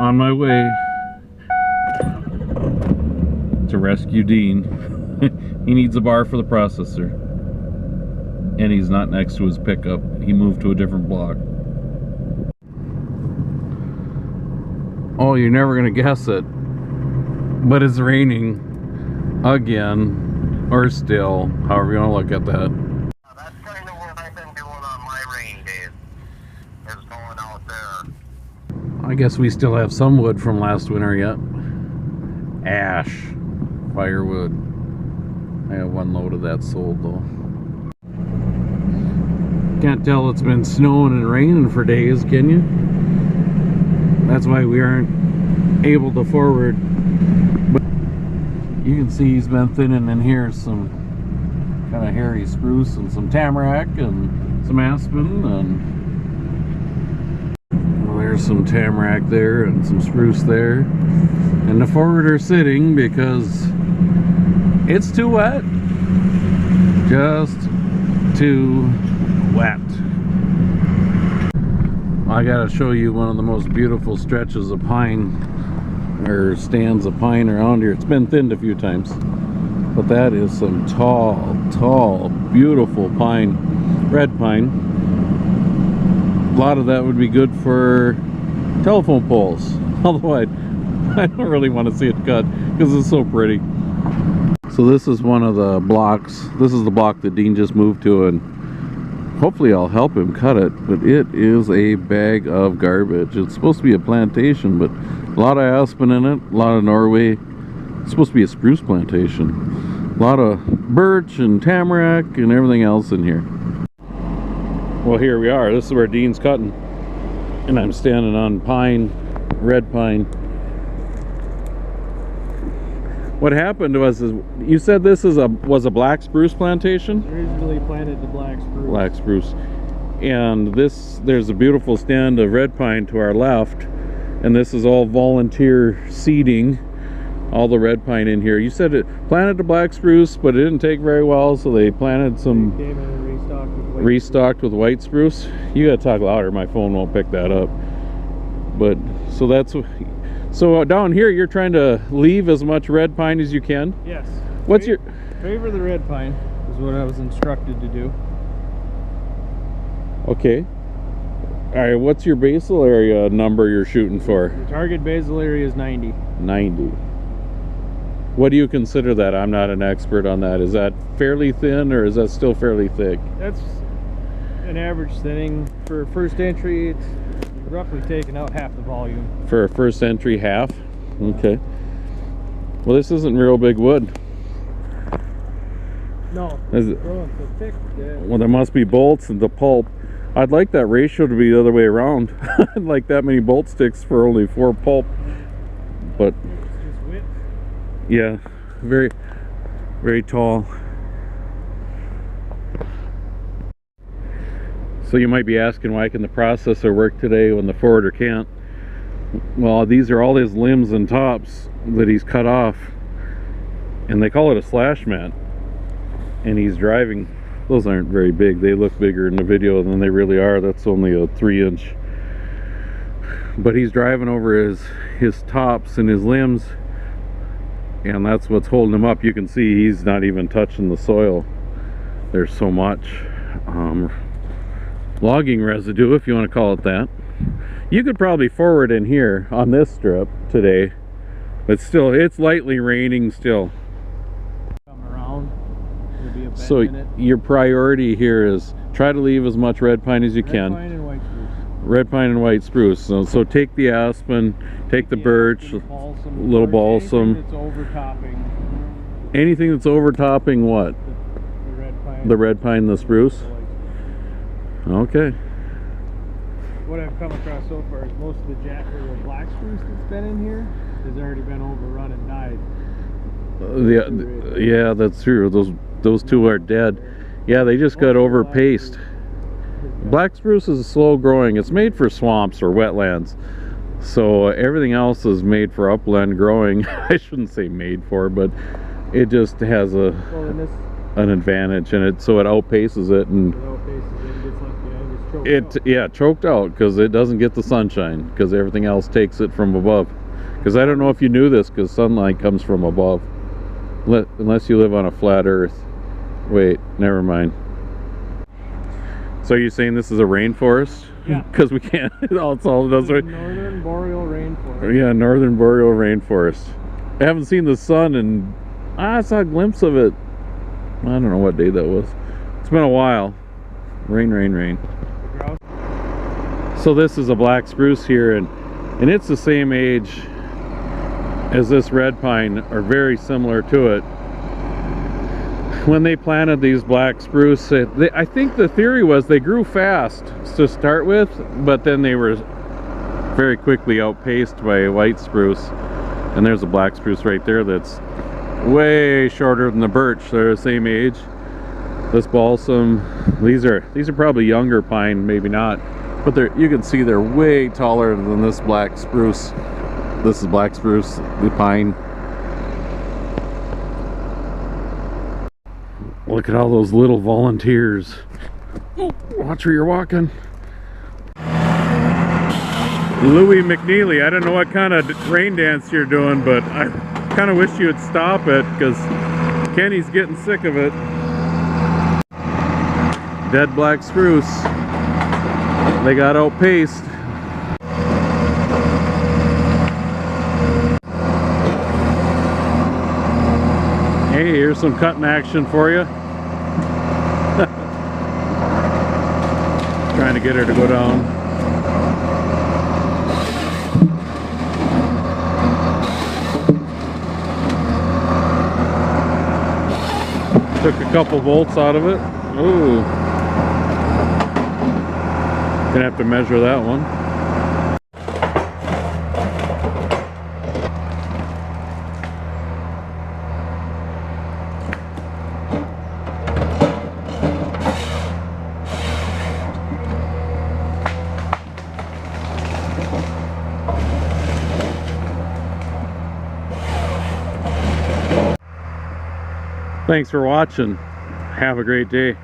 On my way to rescue Dean. He needs a bar for the processor. And he's not next to his pickup. He moved to a different block. Oh, you're never gonna guess it. But it's raining again, or still, however you want to look at that. That's kind of what I've been doing on my rain days, is going out there. I guess we still have some wood from last winter yet. Ash, firewood. I have one load of that sold though. Can't tell it's been snowing and raining for days, can you? That's why we aren't able to forward. But you can see he's been thinning in here some kind of hairy spruce and some tamarack and some aspen, and well, there's some tamarack there and some spruce there. And the forwarder's sitting because it's too wet. Just too wet. I gotta show you one of the most beautiful stretches of pine, or stands of pine around here. It's been thinned a few times, but that is some tall, beautiful pine, red pine. A lot of that would be good for telephone poles, although I don't really want to see it cut because it's so pretty. So this is one of the blocks. This is the block that Dean just moved to, and hopefully I'll help him cut it, but it is a bag of garbage. It's supposed to be a plantation, but a lot of aspen in it, a lot of Norway. It's supposed to be a spruce plantation. A lot of birch and tamarack and everything else in here. Well, here we are. This is where Dean's cutting, and I'm standing on pine, red pine. What happened was, you said this was a black spruce plantation? Originally planted the black spruce. Black spruce. And there's a beautiful stand of red pine to our left, and this is all volunteer seeding, all the red pine in here. You said it planted the black spruce, but it didn't take very well, so they planted some, they came in and restocked with white spruce. You gotta talk louder, my phone won't pick that up. But so that's so down here you're trying to leave as much red pine as you can? Yes. What's your favor? The red pine is what I was instructed to do. Okay. All right, what's your basal area number you're shooting for? The target basal area is 90. 90. What do you consider that? I'm not an expert on that. Is that fairly thin, or is that still fairly thick? That's an average thinning. For first entry, it's roughly taking out half the volume. For a first entry, half? Okay. Well, this isn't real big wood. No. Is it? Growing so thick. Well, there must be bolts and the pulp. I'd like that ratio to be the other way around. I'd like that many bolt sticks for only 4 pulp. But it's just width. yeah, very, very tall. So you might be asking, why can the processor work today when the forwarder can't? Well, these are all his limbs and tops that he's cut off, and they call it a slash mat. And he's driving. Those aren't very big. They look bigger in the video than they really are. That's only a 3-inch. But he's driving over his tops and his limbs, and that's what's holding him up. You can see he's not even touching the soil. There's so much logging residue, if you want to call it that. You could probably forward in here on this strip today, but still, it's lightly raining still. So your priority here is try to leave as much red pine as you can. Red pine and white spruce. Red pine and white spruce. So take the aspen, take the birch, little balsam. Anything that's overtopping. Anything that's overtopping what? The red pine. The red pine and the spruce? Okay. What I've come across so far is most of the black spruce that's been in here has already been overrun and died. Yeah, that's true. Those two are dead. Yeah, they just got overpaced. Black spruce is slow growing. It's made for swamps or wetlands. So everything else is made for upland growing. I shouldn't say made for, but it just has an advantage in it, so it outpaces it. And it outpaces it and gets left behind. Yeah, choked out because it doesn't get the sunshine because everything else takes it from above. Because I don't know if you knew this, because sunlight comes from above, unless you live on a flat earth. Wait, never mind. So you're saying this is a rainforest? Yeah. Because we can't. It's all it does, right? Northern boreal rainforest. Yeah, northern boreal rainforest. I haven't seen the sun, and I saw a glimpse of it. I don't know what day that was. It's been a while. Rain, rain, rain. So this is a black spruce here, and it's the same age as this red pine, or very similar to it. When they planted these black spruce, I think the theory was they grew fast to start with, but then they were very quickly outpaced by white spruce. And there's a black spruce right there that's way shorter than the birch. They're the same age. This balsam, these are probably younger pine, maybe not, but you can see they're way taller than this black spruce. This is black spruce, the pine. Look at all those little volunteers. Oh, watch where you're walking. Louis McNeely, I don't know what kind of rain dance you're doing, but I kind of wish you would stop it because Kenny's getting sick of it. Dead black spruce. They got outpaced. Hey, here's some cutting action for you. Trying to get her to go down. Took a couple volts out of it. Ooh. Gonna have to measure that one. Thanks for watching. Have a great day.